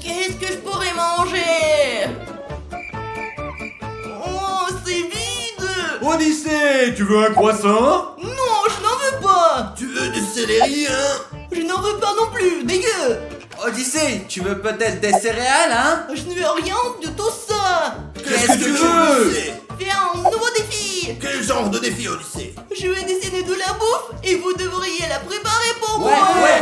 Qu'est-ce que je pourrais manger? Oh, c'est vide! Odyssée, tu veux un croissant? Non, je n'en veux pas! Tu veux du céleri, hein? Je n'en veux pas non plus, dégueu! Odyssée, tu veux peut-être des céréales, hein? Je ne veux rien de tout ça! Qu'est-ce que tu veux, Odyssée? Fais un nouveau défi! Quel genre de défi, Odyssée? Je vais dessiner de la bouffe et vous devriez la préparer pour moi!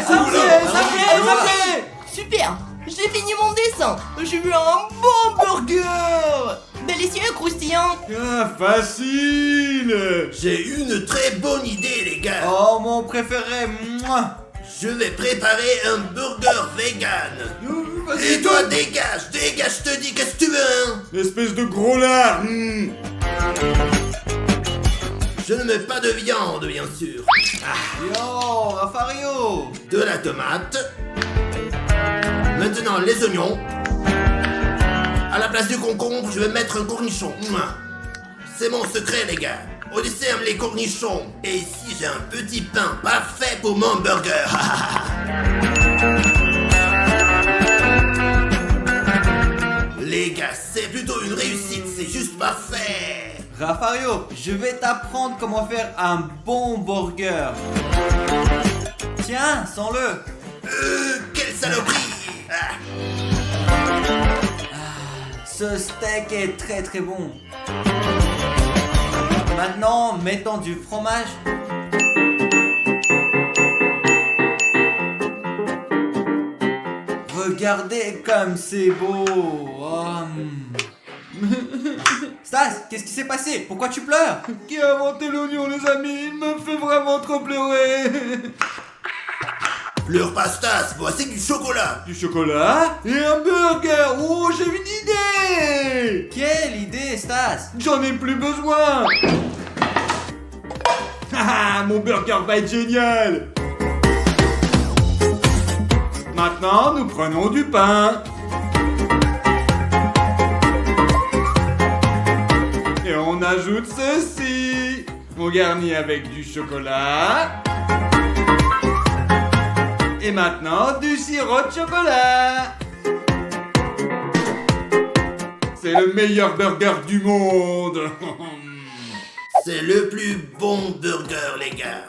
ça me plaît, ça me plaît. Super! J'ai fini mon dessin! Je veux un bon burger! Délicieux, croustillant! Ah, facile. J'ai une très bonne idée, les gars. Oh, mon préféré, mouah. Je vais préparer un burger vegan. Vas-y, Et toi, dégage, dégage, je te dis, qu'est-ce que tu veux, hein? Espèce de gros lard. Je ne mets pas de viande, bien sûr. Yo, Rafario. De la tomate. Maintenant, les oignons. À la place du concombre, je vais mettre un cornichon. Mouah. C'est mon secret, les gars. Odyssée aime les cornichons. Et ici, j'ai un petit pain parfait pour mon burger. Les gars, c'est plutôt une réussite. C'est juste parfait. Rafario, je vais t'apprendre comment faire un bon burger. Tiens, sens-le. Quelle saloperie. Ah. Ce steak est très très bon. Maintenant, mettons du fromage. Regardez comme c'est beau. Stas, qu'est-ce qui s'est passé? Pourquoi tu pleures? Qui a inventé l'oignon, les amis? Il me fait vraiment trop pleurer. Pleure pas, Stas, voici du chocolat. Du chocolat et un burger. Oh, j'ai une idée. Quelle idée, Stas? J'en ai plus besoin. Ah, mon burger va être génial. Maintenant, nous prenons du pain. Et on ajoute ceci. On garnit avec du chocolat. Et maintenant, du sirop de chocolat. C'est le meilleur burger du monde. C'est le plus bon burger, les gars.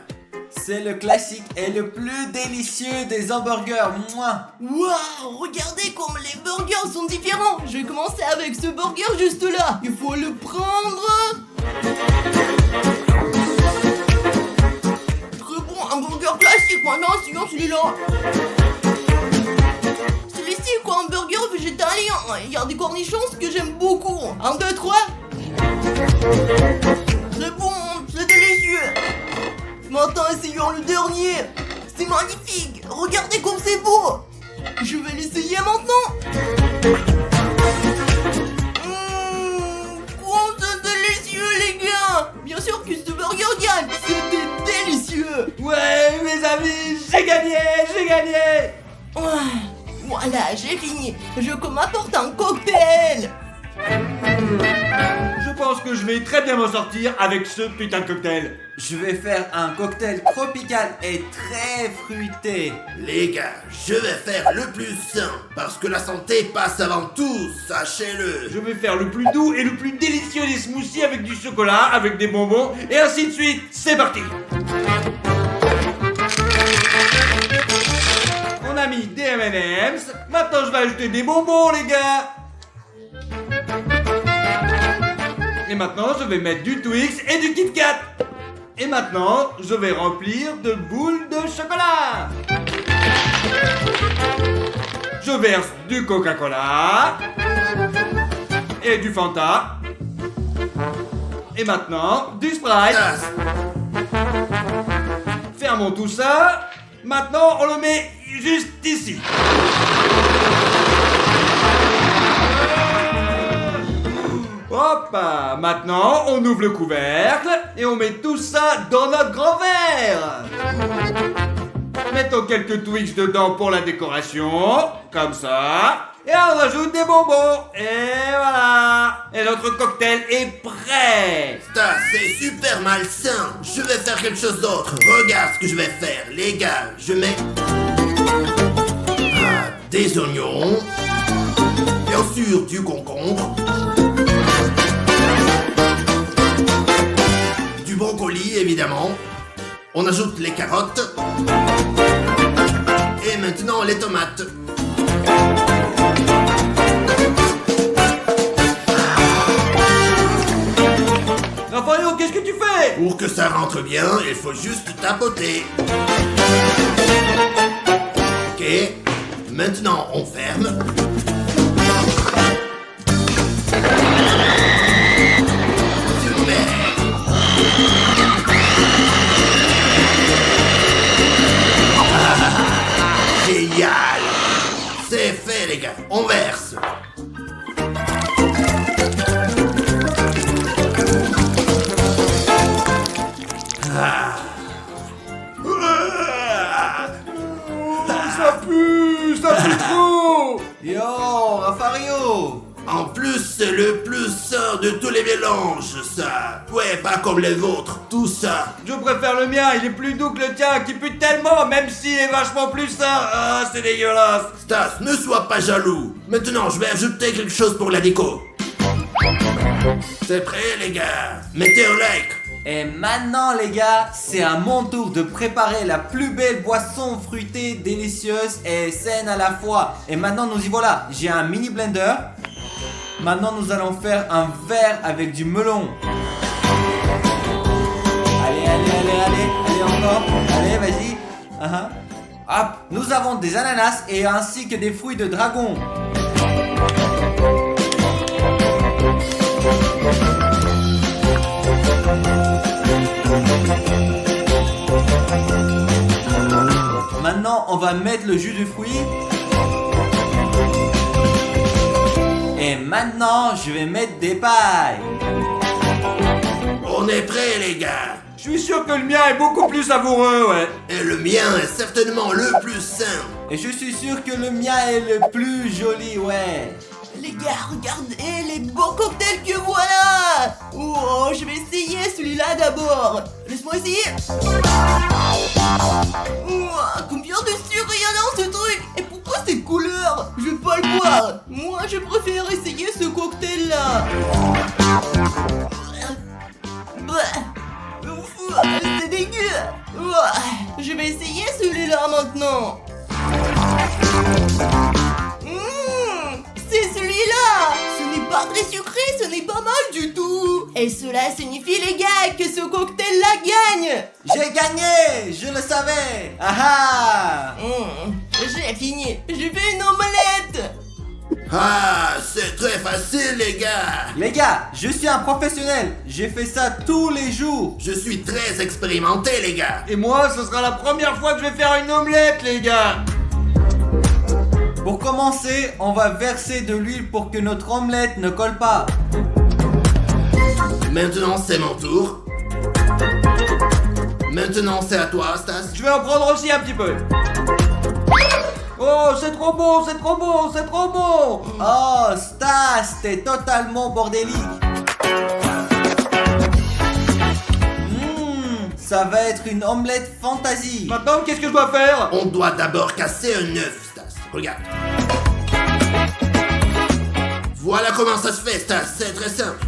C'est le classique et le plus délicieux des hamburgers. Mouah. Waouh, regardez comme les burgers sont différents. Je vais commencer avec ce burger juste là. Il faut le prendre. Très bon, un burger classique maintenant, sinon celui-là. Celui-ci quoi, un burger végétalien. Il y a des cornichons, ce que j'aime beaucoup. 1, 2, 3. C'est bon, c'est délicieux. Maintenant, essayons le dernier. C'est magnifique. Regardez comme c'est beau. Je vais l'essayer maintenant. Oh, c'est délicieux, les gars. Bien sûr que ce burger gagne. C'était délicieux. Ouais, mes amis, j'ai gagné, j'ai gagné. Voilà, j'ai fini. Je m'apporte un cocktail. Je pense que je vais très bien m'en sortir avec ce putain de cocktail. Je vais faire un cocktail tropical et très fruité. Les gars, je vais faire le plus sain. Parce que la santé passe avant tout, sachez-le. Je vais faire le plus doux et le plus délicieux des smoothies avec du chocolat, avec des bonbons, et ainsi de suite. C'est parti. On a mis des M&M's. Maintenant, je vais ajouter des bonbons, les gars. Et maintenant, je vais mettre du Twix et du Kit Kat. Et maintenant, je vais remplir de boules de chocolat. Je verse du Coca-Cola et du Fanta. Et maintenant, du Sprite. Stas, Fermons tout ça. Maintenant, on le met juste ici. Hop, maintenant on ouvre le couvercle et on met tout ça dans notre grand verre. Mettons quelques Twix dedans pour la décoration, comme ça. Et on rajoute des bonbons. Et voilà. Et notre cocktail est prêt. Stas, c'est super malsain. Je vais faire quelque chose d'autre. Regarde ce que je vais faire, les gars. Je mets des oignons. sûr du concombre, du brocoli évidemment, on ajoute les carottes, et maintenant les tomates. Raphaël, qu'est-ce que tu fais? Pour que ça rentre bien, il faut juste tapoter. Ok, maintenant on ferme. Super. Génial. C'est fait les gars, on verse. Ça pue trop. Yo, Rafario. En plus, c'est le plus sain de tous les mélanges, ça. Ouais, pas comme les vôtres, tout ça. Je préfère le mien, il est plus doux que le tien, qui pue tellement, même s'il est vachement plus sain. Ah, c'est dégueulasse. Stas, ne sois pas jaloux. Maintenant, je vais ajouter quelque chose pour la déco. C'est prêt, les gars? Mettez un like. Et maintenant les gars, c'est à mon tour de préparer la plus belle boisson fruitée, délicieuse et saine à la fois. Et maintenant nous y voilà, j'ai un mini blender. Maintenant nous allons faire un verre avec du melon. Allez encore. Allez, vas-y. Hop, nous avons des ananas et ainsi que des fruits de dragon. Maintenant, on va mettre le jus de fruits. Et maintenant, je vais mettre des pailles. On est prêt, les gars. Je suis sûr que le mien est beaucoup plus savoureux, ouais. Et le mien est certainement le plus sain. Et je suis sûr que le mien est le plus joli, ouais. Les gars, regardez les beaux cocktails que voilà. Oh, je vais essayer celui-là d'abord. Laisse-moi essayer. Oh, combien de sucre il y en a dans ce truc? Et pourquoi cette couleur? Je vais pas le boire. Moi, je préfère essayer ce cocktail-là. C'est dégueu. Je vais essayer celui-là maintenant. C'est celui-là. Ce n'est pas très sucré, ce n'est pas mal du tout. Et cela signifie, les gars, que ce cocktail-là gagne. J'ai gagné, je le savais. Ah ah. J'ai fini. J'ai fait une omelette. Ah, c'est très facile, les gars. Les gars, je suis un professionnel. J'ai fait ça tous les jours. Je suis très expérimenté, les gars. Et moi, ce sera la première fois que je vais faire une omelette, les gars. Pour commencer, on va verser de l'huile pour que notre omelette ne colle pas. Maintenant, c'est mon tour. Maintenant, c'est à toi, Stas. Je vais en prendre aussi un petit peu. Oh, c'est trop bon, c'est trop bon, c'est trop bon. Oh, Stas, t'es totalement bordélique. Ça va être une omelette fantasy. Maintenant, qu'est-ce que je dois faire? On doit d'abord casser un œuf, Stas. Regarde. Voilà comment ça se fait, Stas. C'est très simple.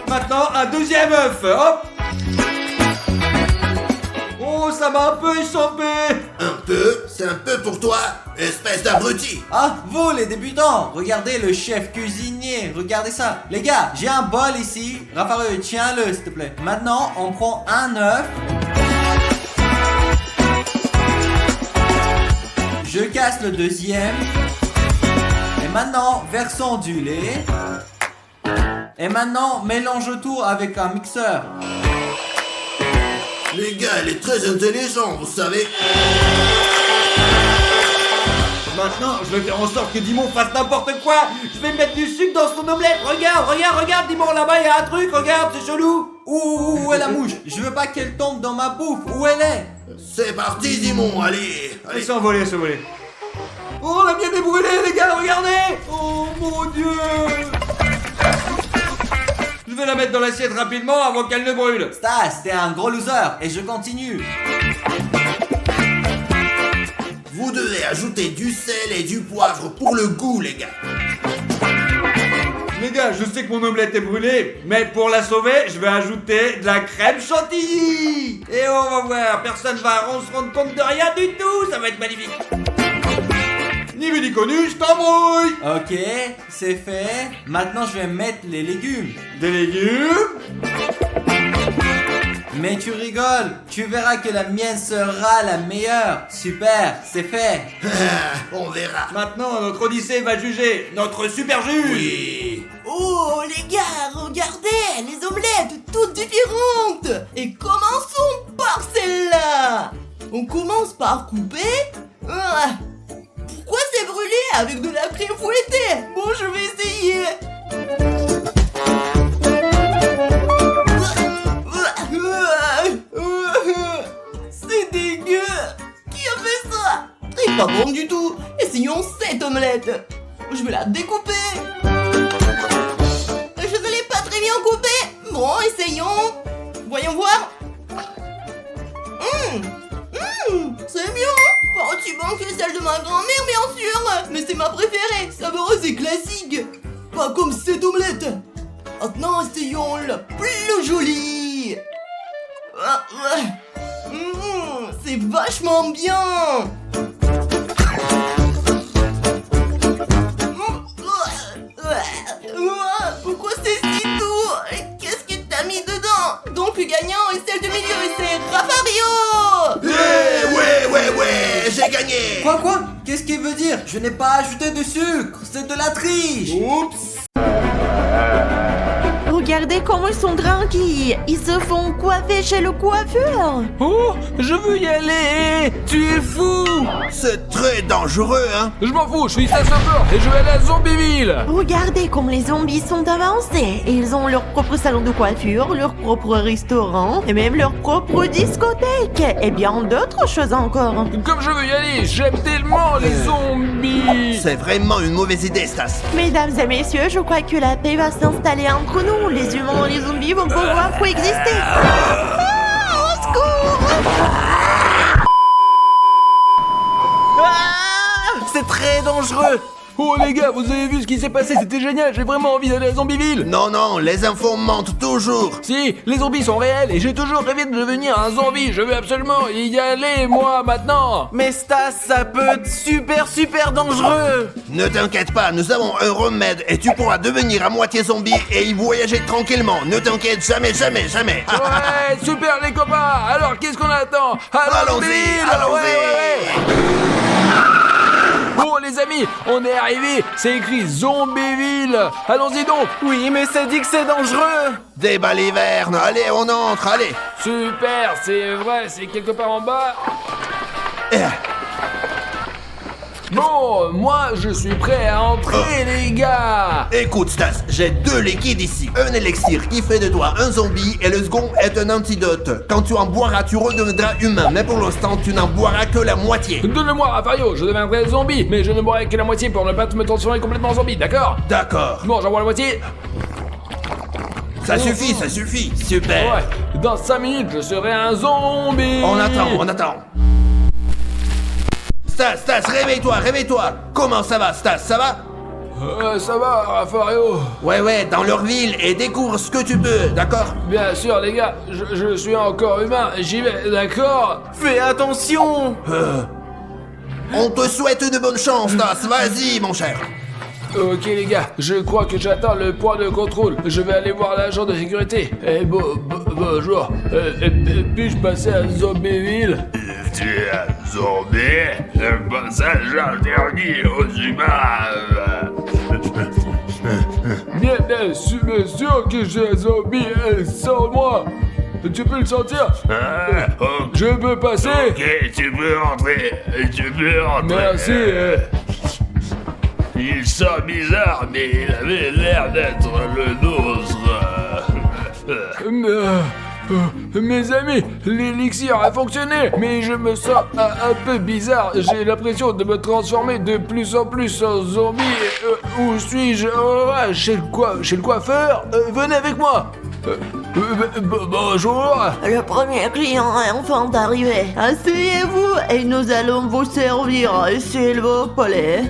Maintenant, un deuxième œuf. Hop. Oh, ça m'a un peu échappé. Un peu, c'est un peu pour toi, espèce d'abruti. Ah, vous les débutants, regardez le chef cuisinier, regardez ça. Les gars, j'ai un bol ici. Raphaël, tiens-le s'il te plaît. Maintenant, on prend un œuf. Je casse le deuxième. Et maintenant, versons du lait. Et maintenant, mélange tout avec un mixeur. Les gars, elle est très intelligente, vous savez. Maintenant, je vais faire en sorte que Dimon fasse n'importe quoi. Je vais mettre du sucre dans son omelette. Regarde, regarde, regarde, Dimon, là-bas, il y a un truc. Regarde, c'est chelou. Où est la mouche? Je veux pas qu'elle tombe dans ma bouffe. Où elle est? C'est parti, Dimon, allez. Elle s'est envolée, elle s'est envolée. Oh, la mienne est brûlée, les gars, regardez. Oh, mon Dieu. Je vais la mettre dans l'assiette rapidement avant qu'elle ne brûle. Stas, t'es un gros loser. Et je continue. Vous devez ajouter du sel et du poivre pour le goût, les gars. Les gars, je sais que mon omelette est brûlée, mais pour la sauver, je vais ajouter de la crème chantilly. Et on va voir, personne va se rendre compte de rien du tout, ça va être magnifique. Ni vu ni connu, je t'embrouille. Ok, c'est fait. Maintenant, je vais mettre les légumes. Des légumes. Mais tu rigoles, tu verras que la mienne sera la meilleure. Super, c'est fait. On verra. Maintenant, notre Odyssée va juger notre super juge. Oui. Oh les gars, regardez, les omelettes toutes différentes. Et commençons par celle-là. On commence par couper. Ah, pourquoi c'est brûlé avec de la crème fouettée? Bon, je vais essayer. C'est dégueu. Qui a fait ça? C'est pas bon du tout. Essayons cette omelette. Je vais la découper. Je ne l'ai pas très bien coupée. Bon, essayons. Voyons voir. C'est bien. Pas aussi bon que celle de ma grand-mère, bien sûr. Mais c'est ma préférée. Savoureuse et classique. Pas comme cette omelette. Maintenant, essayons la plus jolie. C'est vachement bien. Pourquoi c'est si doux? Qu'est-ce que t'as mis dedans? Donc le gagnant est celle du milieu et c'est Rafario. Ouais, j'ai gagné. Quoi? Qu'est-ce qu'il veut dire? Je n'ai pas ajouté de sucre, c'est de la triche. Oups. Regardez comment ils sont tranquilles. Ils se font coiffer chez le coiffeur. Oh, je veux y aller. Tu es fou. C'est très dangereux, hein. Je m'en fous, je suis stagiaire et je vais aller à Zombieville. Regardez comme les zombies sont avancés. Ils ont leur propre salon de coiffure, leur propre restaurant et même leur propre discothèque. Et bien d'autres choses encore. Comme je veux y aller, j'aime tellement les zombies. C'est vraiment une mauvaise idée, Stas. Mesdames et messieurs, je crois que la paix va s'installer entre nous. Les humains et les zombies vont pouvoir coexister. Au secours! C'est très dangereux. Oh les gars, vous avez vu ce qui s'est passé, c'était génial, j'ai vraiment envie d'aller à Zombieville. Non, les infos mentent toujours. Si, les zombies sont réels et j'ai toujours rêvé de devenir un zombie. Je veux absolument y aller, moi, maintenant. Mais Stas, ça peut être super dangereux. Ne t'inquiète pas, nous avons un remède et tu pourras devenir à moitié zombie et y voyager tranquillement. Ne t'inquiète jamais. Ouais, super les copains. Alors, qu'est-ce qu'on attend? Allons-y. Ouais. Bon les amis, on est arrivé, c'est écrit Zombieville. Allons-y donc. Oui, mais c'est dit que c'est dangereux. Des balivernes, allez, on entre, allez. Super, c'est vrai, c'est quelque part en bas. Bon, moi je suis prêt à entrer les gars. Écoute Stas, j'ai 2 liquides ici. Un élixir qui fait de toi un zombie et le second est un antidote. Quand tu en boiras, tu redeviendras humain, mais pour l'instant, tu n'en boiras que la moitié. Donne-le-moi Rafario, je deviendrai zombie, mais je ne boirai que la moitié pour ne pas me transformer complètement en zombie, d'accord? D'accord. Bon, j'en bois la moitié. Ça suffit. Super. Ouais, dans 5 minutes, je serai un zombie. On attend. Stas, réveille-toi. Comment ça va, Stas, ça va? Ça va, Rafario? Ouais, dans leur ville et découvre ce que tu peux, d'accord? Bien sûr, les gars, je suis encore humain, j'y vais, d'accord? Fais attention. On te souhaite une bonne chance, Stas, vas-y, mon cher. Ok, les gars, je crois que j'atteins le point de contrôle. Je vais aller voir l'agent de sécurité. Bonjour. Puis-je passer à Zombieville? Tu es un zombie, le passage interdit aux humains. Bien sûr que je suis un zombie, sans moi. Tu peux le sentir? Ok, Je peux passer? ok, tu peux rentrer. Merci. Il sent bizarre, mais il avait l'air d'être le nôtre. Mes amis, l'élixir a fonctionné, mais je me sens un peu bizarre. J'ai l'impression de me transformer de plus en plus en zombie. Où suis-je? Chez le coiffeur? Venez avec moi. Bonjour. Le premier client est enfin arrivé. Asseyez-vous et nous allons vous servir, s'il vous plaît.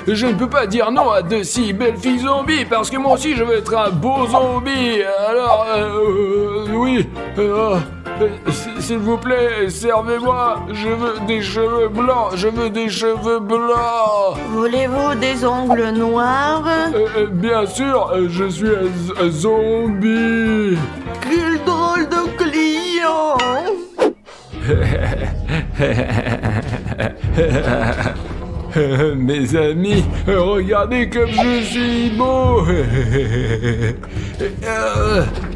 Je ne peux pas dire non à de si belles filles zombies parce que moi aussi je veux être un beau zombie. Alors, oui. S'il vous plaît, servez-moi. Je veux des cheveux blancs. Je veux des cheveux blancs. Voulez-vous des ongles noirs? Bien sûr, je suis un zombie. Quel drôle de client! Mes amis, regardez comme je suis beau.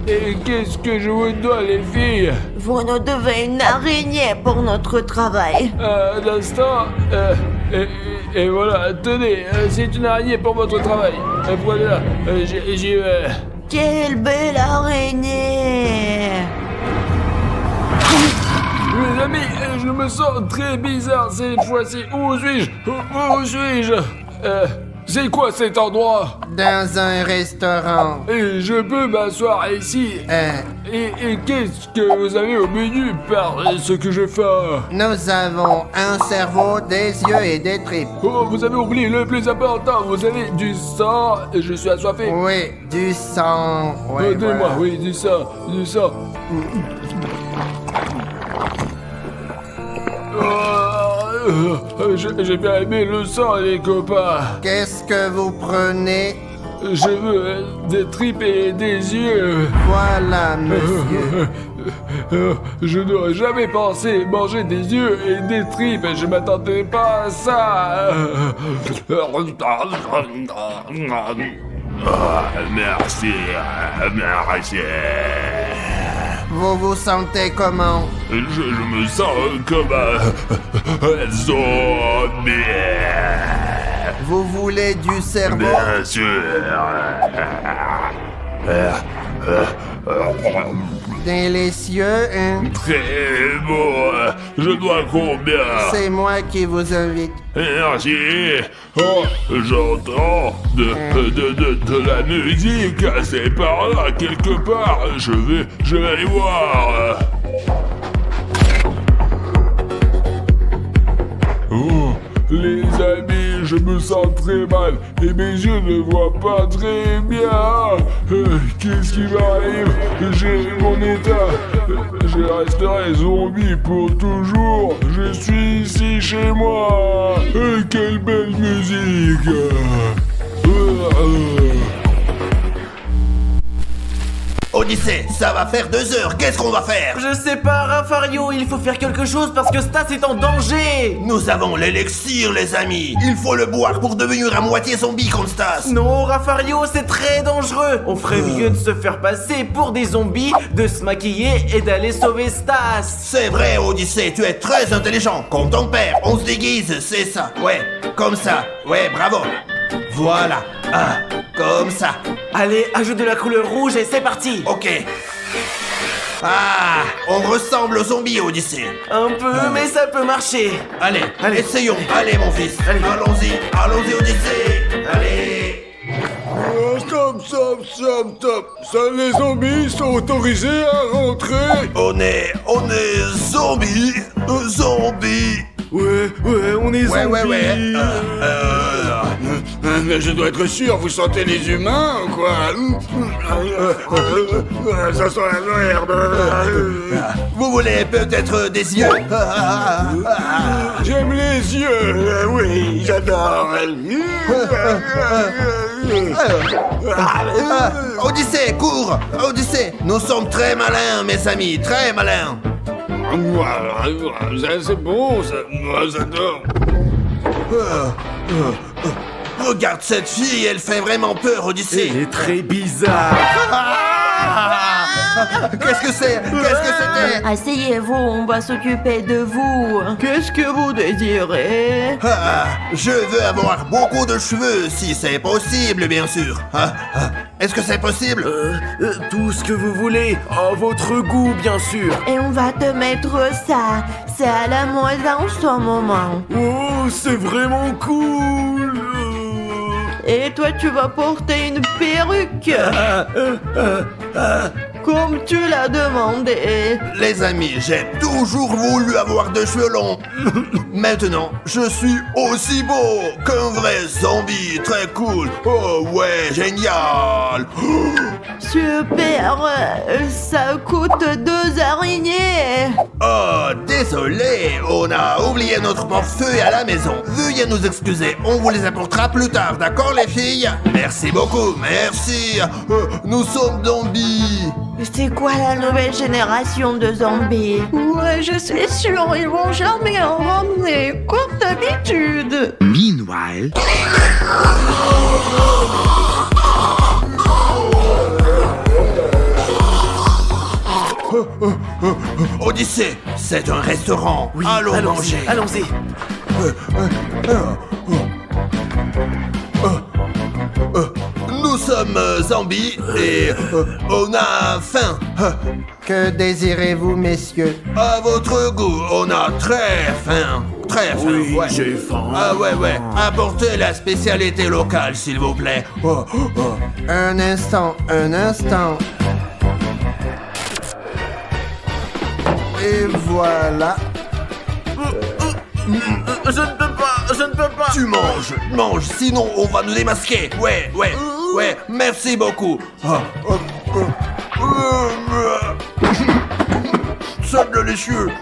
Et qu'est-ce que je vous dois, les filles? Vous nous devez une araignée pour notre travail. Un instant. Et voilà, tenez, c'est une araignée pour votre travail. Voilà, j'y vais. Quelle belle araignée! Mes amis, je me sens très bizarre cette fois-ci. Où suis-je? Où suis-je? C'est quoi cet endroit? Dans un restaurant. Et je peux m'asseoir ici. Et qu'est-ce que vous avez au menu par ce que je fais? Nous avons un cerveau, des yeux et des tripes. Oh, vous avez oublié le plus important. Vous avez du sang. Et je suis assoiffé. Oui, du sang. Ouais, Donnez-moi, voilà. oui, du sang. Du sang. J'ai bien aimé le sang, les copains. Qu'est-ce que vous prenez? Je veux des tripes et des yeux. Voilà, monsieur. Je n'aurais jamais pensé manger des yeux et des tripes. Je m'attendais pas à ça. Merci, merci. Vous vous sentez comment? Je me sens comme un zombie. Vous voulez du cerveau? Bien sûr. Délicieux, hein? Très beau. Je dois combien? C'est moi qui vous invite. Merci. Oh, j'entends de la musique. C'est par là, quelque part. Je vais aller voir. Oh, les amis, je me sens très mal et mes yeux ne voient pas très bien. Qu'est-ce qui m'arrive? J'ai mon état. Je resterai zombie pour toujours. Je suis ici chez moi. Quelle belle musique. Odyssée, ça va faire 2 heures, qu'est-ce qu'on va faire? Je sais pas, Raffario, il faut faire quelque chose parce que Stas est en danger. Nous avons l'élixir, les amis. Il faut le boire pour devenir à moitié zombie comme Stas. Non, Raffario, c'est très dangereux. On ferait mieux de se faire passer pour des zombies, de se maquiller et d'aller sauver Stas. C'est vrai, Odyssée, tu es très intelligent. Comme ton père, on se déguise, c'est ça. Ouais, comme ça. Ouais, bravo. Voilà. Ah, comme ça. Allez, ajoute de la couleur rouge et c'est parti. Ok. Ah, on ressemble aux zombies, Odyssée. Un peu, mais ça peut marcher. Allez, Allez. essayons. Allez, mon fils. Allez. Allons-y, Odyssée. Allez. Stop. Ça, les zombies sont autorisés à rentrer. On est zombies. Zombies. Ouais, on est zombies. Ouais. Mais je dois être sûr, vous sentez les humains ou quoi? Ça sent la merde. Vous voulez peut-être des yeux? J'aime les yeux, oui, j'adore. Odyssée, cours! Odyssée, nous sommes très malins, mes amis, très malins. C'est bon, ça, j'adore. Regarde cette fille, elle fait vraiment peur, Odyssée. Il est très bizarre. Qu'est-ce que c'est? Qu'est-ce que c'était? Asseyez-vous, on va s'occuper de vous. Qu'est-ce que vous désirez? Je veux avoir beaucoup de cheveux, si c'est possible, bien sûr. Est-ce que c'est possible? Tout ce que vous voulez, à votre goût, bien sûr. Et on va te mettre ça. C'est à la mode en ce moment. Oh, c'est vraiment cool. Et toi, tu vas porter une perruque. comme tu l'as demandé. Les amis, j'ai toujours voulu avoir des cheveux longs. Maintenant, je suis aussi beau qu'un vrai zombie. Très cool. Oh ouais, génial. Super, ça coûte 2 araignées. Oh, désolé, on a oublié notre portefeuille à la maison. Veuillez nous excuser, on vous les apportera plus tard, d'accord les filles? Merci beaucoup, merci. Nous sommes zombies. C'est quoi la nouvelle génération de zombies? Ouais, je suis sûre, ils vont jamais en ramener, comme d'habitude. Meanwhile, Odyssée, c'est un restaurant. Allons manger. Allons-y. Nous sommes zombies et on a faim. Que désirez-vous, messieurs? À votre goût, on a très faim. Très faim, Oui, ouais. j'ai faim. Ah ouais. Apportez la spécialité locale, s'il vous plaît. Un instant. Et voilà. Je ne peux pas. Tu manges, sinon on va nous démasquer. Ouais, merci beaucoup. C'est délicieux.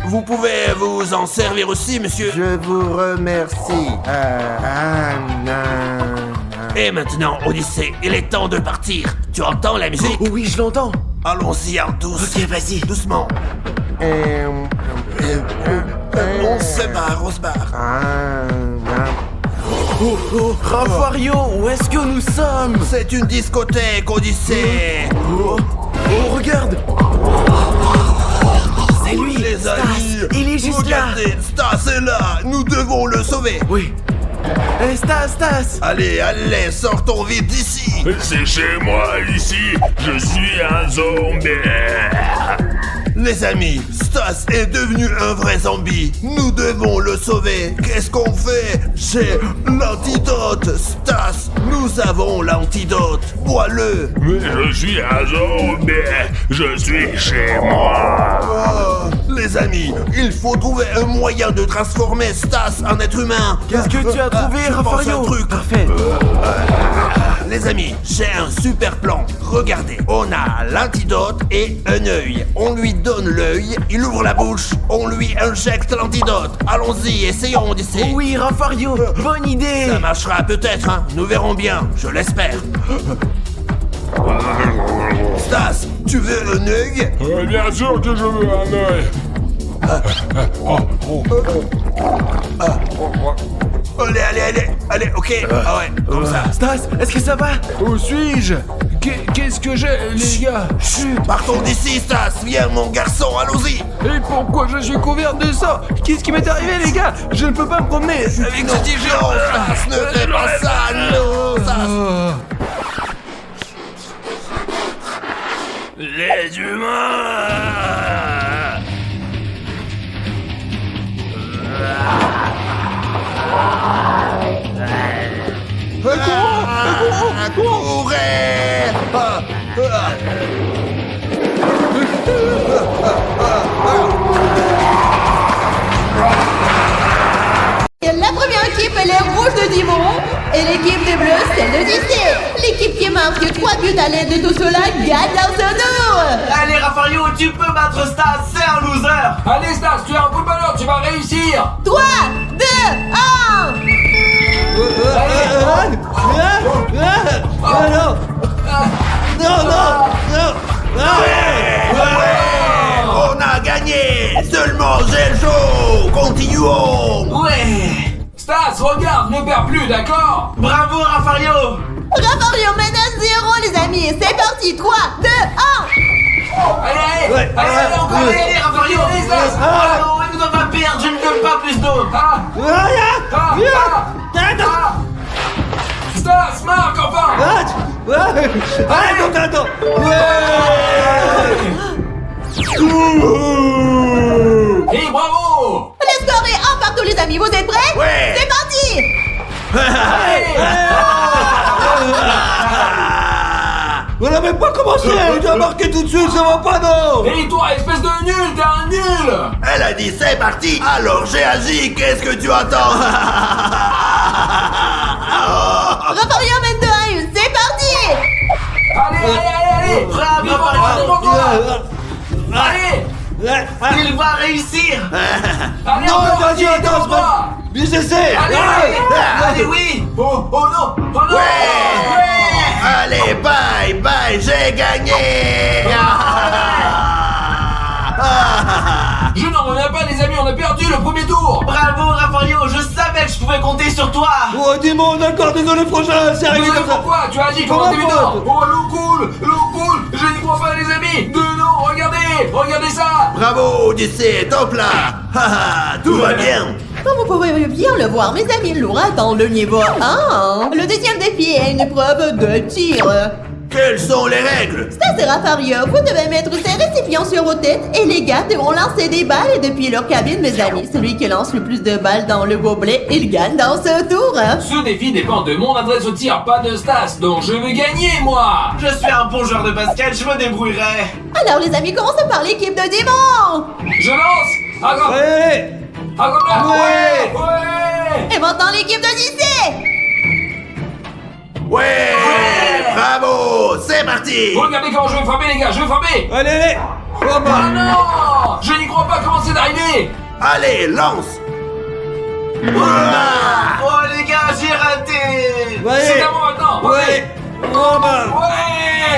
Vous pouvez vous en servir aussi, monsieur. Je vous remercie. Et maintenant, Odyssée, il est temps de partir. Tu entends la musique? Oui, je l'entends. Allons-y, en tous. Ok, vas-y. Doucement. On se barre. Oh, Rafario, où est-ce que nous sommes? C'est une discothèque, Odyssée. Oh, regarde. C'est lui, Les Stas. amis, Il est juste regardez, Stas est là. Nous devons le sauver. Oui. Stas. Allez, sortons vite d'ici. c'est chez moi ici. Je suis un zombie. Les amis, Stas est devenu un vrai zombie. Nous devons le sauver. Qu'est-ce qu'on fait? J'ai l'antidote. Stas, nous avons l'antidote. Bois-le. Mais je suis un zombie. Je suis chez moi. Oh, les amis, il faut trouver un moyen de transformer Stas en être humain. Qu'est-ce que tu as trouvé, je pense Rafario? un truc. Parfait. Les amis, j'ai un super plan. Regardez, on a l'antidote et un œil. On lui donne l'œil, il ouvre la bouche, on lui injecte l'antidote. Allons-y, essayons d'ici. Oui, Rafario, bonne idée. Ça marchera peut-être, hein. Nous verrons bien, je l'espère. Stas, tu veux un œil? Bien sûr que je veux un œil. Allez, ok. Ah ouais, comme ça. Stas, est-ce que ça va? Où suis-je? Qu'est-ce que j'ai, les gars? Chut, partons d'ici, Stas. Viens, mon garçon, allons-y. Et pourquoi je suis couvert de sang? Qu'est-ce qui m'est arrivé, les gars? Je ne peux pas me promener avec ce t-shirt. Non, Stas, ne fais pas ça, non, Stas. Les humains. Courez! La première équipe, elle est rouge de Dimon et l'équipe des bleus, celle de Disney. L'équipe qui marque 3 buts à l'aide de tout cela gagne l'Arsenal. Allez, Rafario, tu peux battre Stas, c'est un loser. Allez Stas, tu es un footballeur, tu vas réussir. 3, 2, 1. On a gagné! Seulement j'ai le show! Continuons! Ouais. Stas, regarde, ne perds plus, d'accord? Bravo, Rafario. Rafario mène à 0, les amis. C'est parti, 3, 2, 1. Allez, encore, Allez, Rafario, allez, Stas. On ne doit pas perdre, je ne veux pas plus d'eau. Stas, marque enfin. Attends. Et bravo. Le score est 1 partout, les amis. Vous êtes prêts? Ouais. C'est parti. Allez. même pas commencé. Tu as marqué tout de suite, ça va pas, non? Et toi, espèce de nul, t'es un nul! Elle a dit c'est parti, alors j'ai agi, qu'est-ce que tu attends? Rafario mène de 1, c'est parti! Allez! Bravo, Allez! il va réussir. Allez, Non, encore, vas-y, vas-y, attends, c'est pas... Bien cessé. Allez, oui. Oh non! Oh non! Ouais. Allez, bye, bye, j'ai gagné. Je n'en reviens pas, les amis, on a perdu le premier tour! Bravo, Rafario, je savais que je pouvais compter sur toi. Oh, dis-moi, d'accord, désolé, Frangin, c'est arrivé Désolé, comme ça. pourquoi? Tu as agi comme Comment un débutant! faute? Oh, l'eau coule! Je n'y crois pas, les amis! De non, regardez ça! Bravo, Odyssée, top là. Tout va bien. Comme vous pouvez bien le voir, mes amis, Laura dans le niveau 1. Le deuxième défi est une épreuve de tir. Quelles sont les règles? Ça c'est Rafario, vous devez mettre ces récipients sur vos têtes et les gars devront lancer des balles depuis leur cabine, mes amis. Celui qui lance le plus de balles dans le gobelet, il gagne dans ce tour. Ce défi dépend de mon adresse au tir, pas de stats, donc je veux gagner, moi! Je suis un bon joueur de basket, je me débrouillerai. Alors les amis, commençons par l'équipe de Dimon. Je lance! Agro! Allez, Agro! Ouais. Ouais! Et maintenant l'équipe de Dissé. Ouais, bravo, c'est parti. Regardez comment je vais frapper, les gars, je vais frapper! allez. Oh, Oh bah. non! Je n'y crois pas, comment c'est arrivé? Allez, lance. Oh les gars, j'ai raté. C'est à moi maintenant! ok. Ouais. Oh, bah.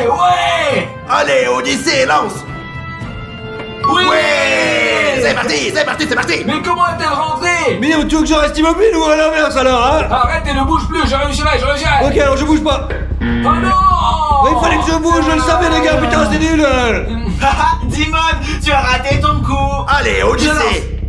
Ouais! Allez, Odyssée, lance. Oui! Ouais, c'est parti. Mais comment est-elle rentrée? Mais tu veux que je reste immobile ou à l'inverse alors, hein? Arrête et ne bouge plus, je réussirai! Ok, alors je bouge pas. Oh non! Mais il fallait que je bouge, je le savais, les gars, putain, c'est nul. Dimon, tu as raté ton coup. Allez, Odyssée.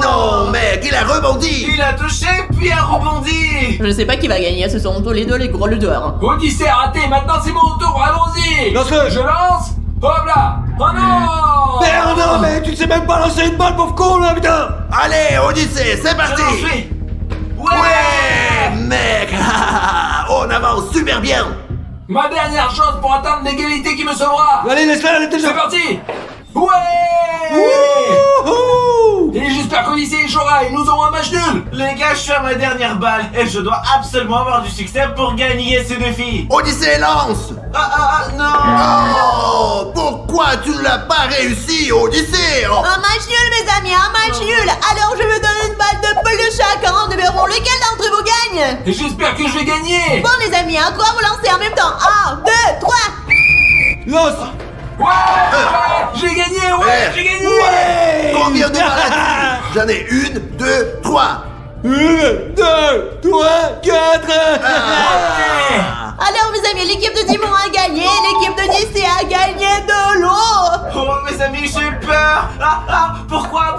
Non, mec, il a rebondi. Il a touché puis a rebondi. Je ne sais pas qui va gagner, ce sont tous les deux les gros losers. Odyssée a raté, maintenant c'est mon tour, allons-y! Lance-le. Je lance! Hop là! Oh non! Merde, non, mais tu sais même pas lancer une balle, pauvre con, là, putain. Allez, Odyssée, c'est Je parti. l'en suis. Ouais, mec, on avance super bien. Ma dernière chance pour atteindre l'égalité qui me sauvera! Allez, laisse-la, elle est déjà... C'est parti! Ouais! Wouhou. Et j'espère qu'Odyssée échouera et nous aurons un match nul! Les gars, je suis à ma dernière balle et je dois absolument avoir du succès pour gagner ce défi. Odyssée, lance. Non. Oh, pourquoi tu ne l'as pas réussi, Odyssée? Oh. Un match nul, mes amis, un match nul. Alors je vais donner une balle de plus chacun. Nous verrons lequel d'entre vous gagne. Et j'espère que je vais gagner! Bon, les amis, à 3, vous lancez en même temps. 1, 2, 3. Lance. Ouais! J'ai gagné! Ouais! J'ai gagné! Ouais. Combien de balles? J'en ai 1, 2, 3. 1, 2, 3, 4. Alors, mes amis, l'équipe de Dimon a gagné. L'équipe de Dissé a gagné de l'eau. Oh mes amis, j'ai peur. Pourquoi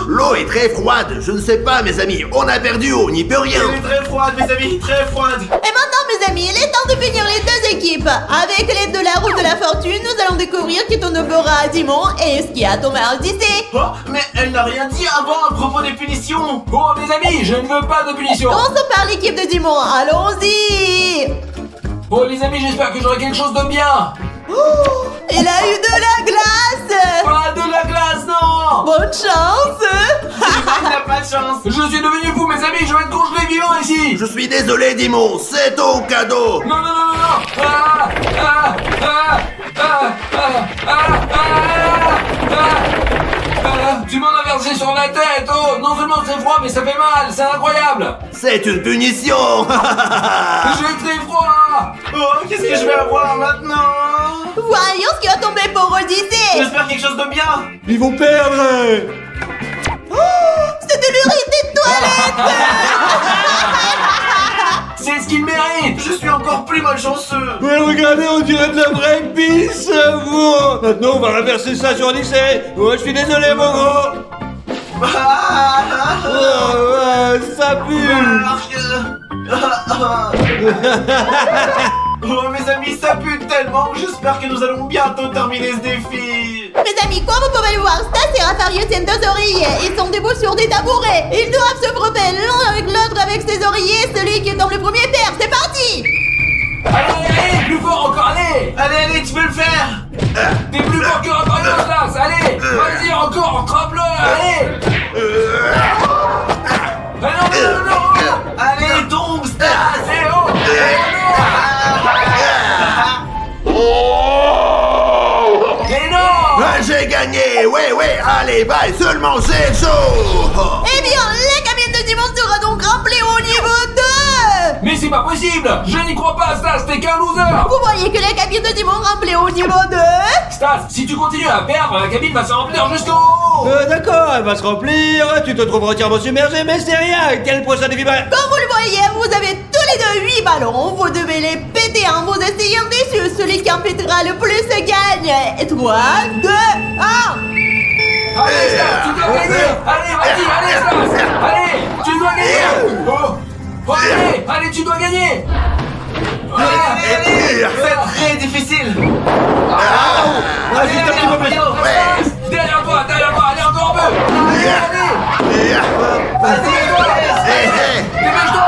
L'eau est très froide, je ne sais pas, mes amis. On a perdu, on n'y peut rien. Elle est très froide, mes amis, très froide. Et maintenant, mes amis, il est temps de finir les deux équipes. Avec l'aide de la roue de la fortune, nous allons découvrir qui tombera à Dimon et ce qui a tombé à Dissé. Oh, mais elle n'a rien dit avant à propos des punitions. Bon, mes amis, je ne veux pas de punition! Commençons par l'équipe de Dimon. Allons-y. Bon, les amis, j'espère que j'aurai quelque chose de bien! Il a eu de la glace. Pas de la glace, non! Bonne chance. Il n'a pas de chance. Je suis devenu fou, mes amis, je vais être congelé vivant ici! Je suis désolé, Dimon, c'est ton cadeau. Non, non, non, non, non! Ah, ah, ah, ah, ah, ah, ah, tu m'en as versé sur la tête! Oh, non seulement c'est froid, mais ça fait mal! C'est incroyable! C'est une punition. J'ai très froid! Oh, qu'est-ce que je vais avoir maintenant? Voyons ce qui va tomber pour Odyssée. J'espère quelque chose de bien. Ils vont perdre. C'est de l'urine des toilettes. C'est ce qu'il mérite! Je suis encore plus malchanceux. Ouais, regardez, on dirait de la vraie pisse, vous. Maintenant, on va renverser ça sur Odyssée. Ouais, je suis désolé, mon gros. Ouais, ça pue. Oh mes amis, ça pue tellement. J'espère que nous allons bientôt terminer ce défi. Mes amis, amis, comme vous pouvez le voir, Stas et Raffario tiennent 2 oreillers. Ils sont debout sur des tabourets. Ils doivent se frapper l'un avec l'autre avec ses oreillers. Celui qui tombe le premier perd. C'est parti! Allez, plus fort encore, allez. Allez, tu peux le faire. T'es plus fort que Raffario, Stas. Allez, vas-y, encore, frappe-le, allez. Non. Allez, tombe, Stas. C'est haut. Mais non. J'ai gagné, ouais, allez, bye, seulement c'est chaud. Eh bien, la cabine de dimanche sera donc remplie au niveau 2! Mais c'est pas possible. Je n'y crois pas, Stas, t'es qu'un loser. Vous voyez que la cabine de dimanche remplie au niveau 2? Stas, si tu continues à perdre, la cabine va se remplir jusqu'au haut. D'accord, elle va se remplir, tu te trouves entièrement submergé, mais c'est rien. Quel prochain défi? Comme vous le voyez, vous avez tous les deux 8 ballons. Vous devez les péter en vous essayant dessus. Celui qui en pétera le plus gagne. 3, 2, 1. Allez, Stas, tu dois gagner. Allez, vas-y, allez, Stas. Allez, tu dois gagner. Allez, tu dois gagner. Allez, c'est très difficile. Allez, derrière toi, allez, encore un peu. Allez. Vas-y, dépêche-toi.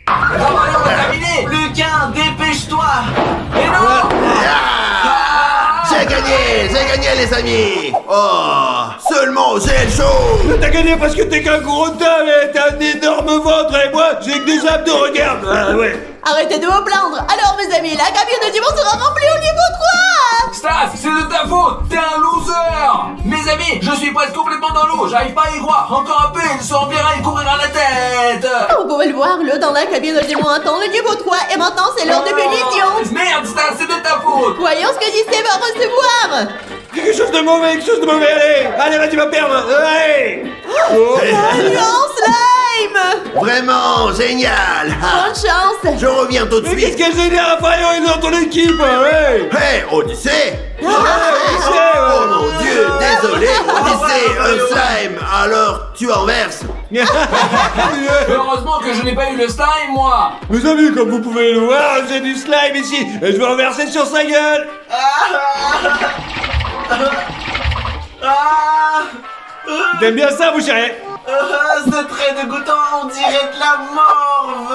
Allez, on va terminer. Plus qu'un, dépêche-toi. Et non. J'ai gagné les amis. Oh, seulement j'ai le chaud. T'as gagné parce que t'es qu'un gros tas, mais t'as un énorme ventre, et moi, j'ai que des abdos, regarde. Ah ouais. Arrêtez de vous plaindre. Alors, mes amis, la cabine de dimanche sera remplie au niveau 3. Stas, c'est de ta faute. T'es un loser. Mes amis, je suis presque complètement dans l'eau. J'arrive pas à y croire. Encore un peu, il se remplira et couvrira la tête. Vous pouvez le voir, le dans la cabine de dimanche attend le niveau 3. Et maintenant, c'est l'heure de punition. Merde, Stas, c'est de ta faute. Voyons ce que JC va recevoir. Quelque chose de mauvais, allez, vas-y, va perdre, allez. Non, slime. Vraiment génial. Bonne chance. Je reviens tout de Mais suite. qu'est-ce que j'ai dit à Raphaël, il est dans ton équipe, ouais. Hey, Odyssée. Odyssée, Oh mon Dieu, désolé, Odyssée, un slime. Alors, tu en verses. Heureusement que je n'ai pas eu le slime, moi. Mes amis, comme vous pouvez le voir, j'ai du slime ici, et je vais renverser sur sa gueule. T'aimes bien ça, vous chérie? C'est très dégoûtant, on dirait de la morve.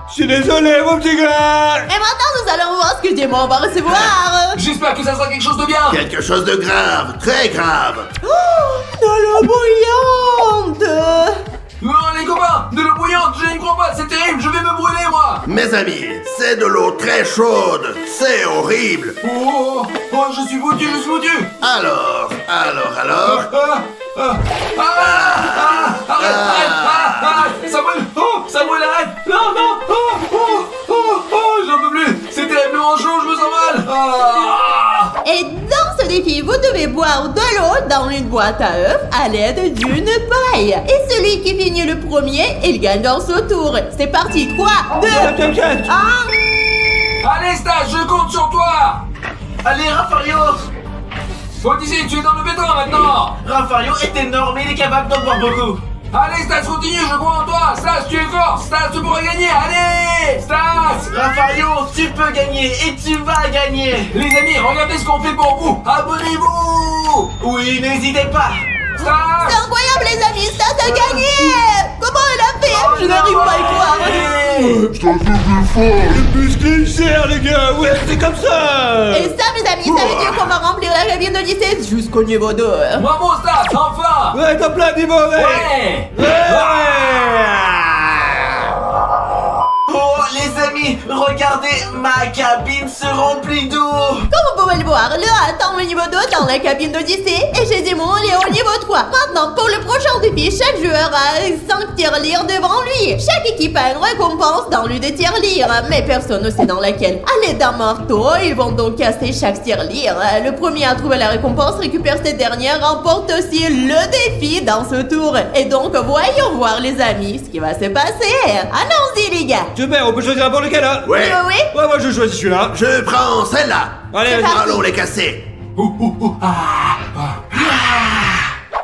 Je suis désolé, mon petit gars. Et maintenant, nous allons voir ce que Diamant va recevoir. J'espère que ça sera quelque chose de bien. Quelque chose de grave, très grave. De l'eau bouillante. Non, les copains, de l'eau bouillante, je n'y crois pas, c'est terrible, je vais me brûler, moi. Mes amis, c'est de l'eau très chaude. C'est horrible. Oh, je suis foutu. Alors. Arrête, ça brûle, arrête. Non, j'en peux plus, c'est terriblement chaud, je me sens mal. Et dans ce défi, vous devez boire de l'eau dans une boîte à œufs à l'aide d'une paille. Et celui qui finit le premier, il gagne dans ce tour. C'est parti, 3, 2, 1. Allez, Stas, je compte sur toi. Allez, Raffario. Odyssée, tu es dans le pétrin maintenant. Raffario est énorme, il est capable d'en boire beaucoup. Allez, Stas, continue, je crois en toi. Stas, tu es fort. Stas, tu pourras gagner. Allez, Stas. Raffario, tu peux gagner et tu vas gagner. Les amis, regardez ce qu'on fait pour vous. Abonnez-vous. Oui, n'hésitez pas. Stas. C'est incroyable, les amis, Stas a gagné. Comment elle a fait? Je n'arrive pas à y croire. Le muscle il sert, les gars, ouais, c'est comme ça. Et ça, mes amis, ça veut dire qu'on va remplir la cabine de lycée jusqu'au niveau 2. Bravo, Stas, enfin. Ouais, t'as plein de mauvais. Ouais. Oh, les amis, regardez, ma cabine se remplit d'eau. Comme vous pouvez le voir, le attend le niveau 2 dans la cabine d'Odyssée et chez Dimon, il est au niveau 3. Maintenant, pour le prochain défi, chaque joueur a 5 tirelires devant lui. Chaque équipe a une récompense dans l'une des tirelires, mais personne ne sait dans laquelle. À l'aide d'un marteau, ils vont donc casser chaque tirelire. Le premier à trouver la récompense récupère cette dernière, remporte aussi le défi dans ce tour. Et donc, voyons voir, les amis, ce qui va se passer. Allons-y, les gars. Super, on peut choisir un pour lequel, hein? Ouais. Oui. Ouais, moi je choisis celui-là. Je prends celle-là. Allez, vas-y. Allons les casser.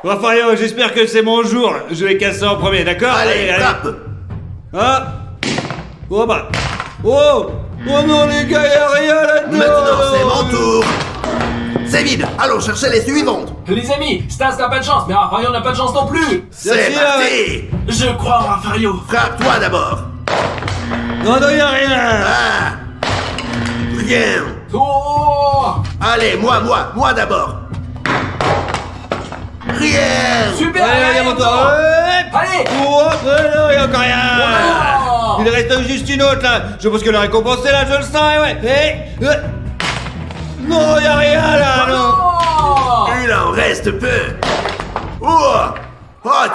Raphaël, j'espère que c'est mon jour. Je vais casser en premier, d'accord? Allez, tape. Ah. Oh bah. Oh. Oh non, les gars, y'a rien là-dedans. Maintenant, c'est mon tour. C'est bien. solide. Allons chercher les suivantes. Les amis, Stas n'a pas de chance, mais Rafario n'a pas de chance non plus. C'est parti. Je crois en Rafario. Frappe-toi d'abord. Non, non, y'a rien. Ah. Rien. Oh! Allez, moi d'abord. Rien. Super! Allez, mon tour. Allez! Oh, non, y'a encore rien. Oh! Il reste juste une autre là. Je pense que la récompense est là, je le sens, ouais. Non, y'a rien là, non. Oh! Il en reste peu. Oh,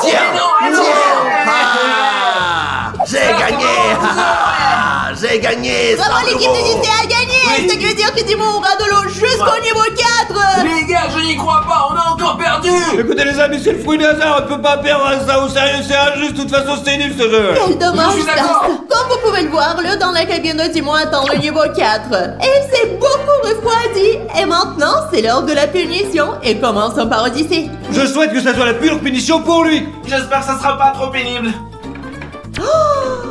tiens. mais non, Tiens. Ah, j'ai gagné. Ah, j'ai gagné. Vraiment, 100 l'équipe euros. de lycée a gagné. Ce qui veut dire que Dimon aura de l'eau jusqu'au niveau 4. Les gars, je n'y crois pas, on a encore perdu! Écoutez les amis, c'est le fruit du hasard, on peut pas perdre ça au sérieux, c'est injuste, de toute façon c'est nul ce jeu. Quel dommage, Je suis Stas. d'accord. Comme vous pouvez le voir, le dans la cabine de Dimon attend le niveau 4. Et il s'est beaucoup refroidi. Et maintenant, c'est l'heure de la punition. Et commençons par Odyssée. Je souhaite que ça soit la pure punition pour lui. J'espère que ça sera pas trop pénible.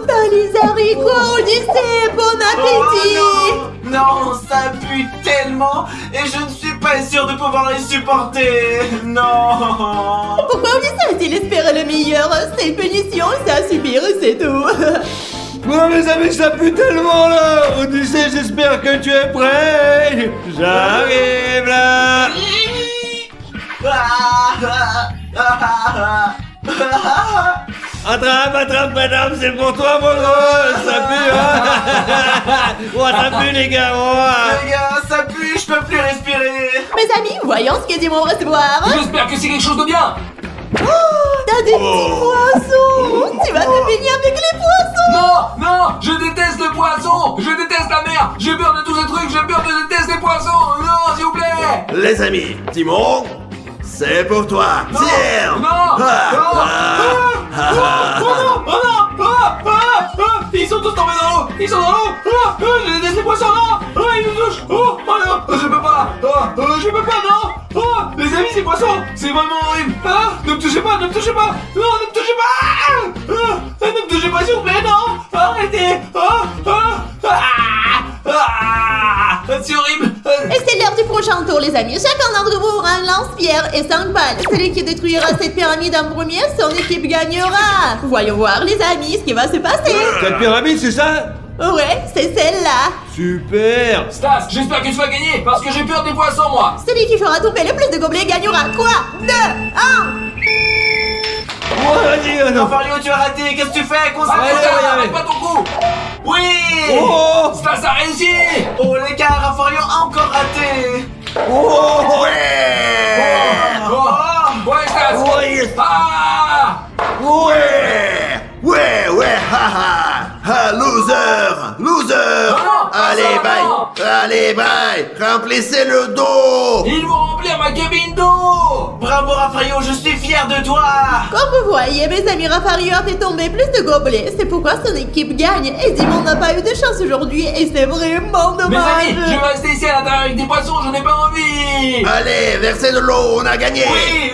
Dans les haricots, Odyssée, bon appétit. Oh non, ça pue tellement et je ne suis pas sûr de pouvoir les supporter. Non. Pourquoi Odyssée a-t-il espéré le meilleur? C'est une punition, c'est à subir et c'est tout. Bon mes amis, ça pue tellement là. Odyssée, j'espère que tu es prêt. J'arrive là. Attrape, madame, c'est pour toi mon gros. Ça pue, hein. Oh, ça pue les gars, oh. Les gars, ça pue, je peux plus respirer. Mes amis, voyons ce que Dimon va recevoir. J'espère que c'est quelque chose de bien! T'as des petits poissons. Tu vas te baigner avec les poissons. Non, non, je déteste le poisson! Je déteste la mer! J'ai peur de tous ces trucs, j'ai peur, je déteste les poissons! Non, s'il vous plaît! Les amis, Timon, c'est pour toi. Non, Tiens. non, Ah, non, ah, ah, ah. Oh non! Ils sont tous tombés dans l'eau! Ils sont dans l'eau! Je déteste les poissons, non! Ils nous touchent! Oh non! Je peux pas! Je peux pas, non! Les amis, ces poissons! C'est vraiment horrible! Ne me touchez pas! Ne me touchez pas! Non, ne me touchez pas! Ne me touchez pas, s'il vous plaît, non! Arrêtez! C'est horrible! Et c'est l'heure du prochain tour, les amis. Chacun d'entre vous aura un lance-pierre et 5 balles. Celui qui détruira cette pyramide en premier, son équipe gagnera. Voyons voir, les amis, ce qui va se passer. Cette pyramide, c'est ça? Ouais, c'est celle-là. Super. Stas, j'espère que tu vas gagner parce que j'ai peur des poissons, moi! Celui qui fera tomber le plus de gobelets gagnera. Quoi? 2, 1. Oh, vas-y, non. Rafario, tu as raté, qu'est-ce que tu fais? Ah, Concentre-toi. Stas, arrête pas ton coup! Oui. Oh. Stas a réussi! Oh les gars, Rafario a encore raté. Oh. Ouais, Stas! Oui. Ah! Ouais, ha, loser. non, Allez, non, bye. Remplissez le dos. Ils vont remplir ma cabine d'eau! Bravo Rafario, je suis fier de toi. Comme vous voyez, mes amis, Rafario a fait tomber plus de gobelets. C'est pourquoi son équipe gagne. Et Dimon n'a pas eu de chance aujourd'hui. Et c'est vraiment Mes dommage. amis, je vais rester ici à l'intérieur avec des poissons, j'en ai pas envie! Allez, versez de l'eau, on a gagné. Oui!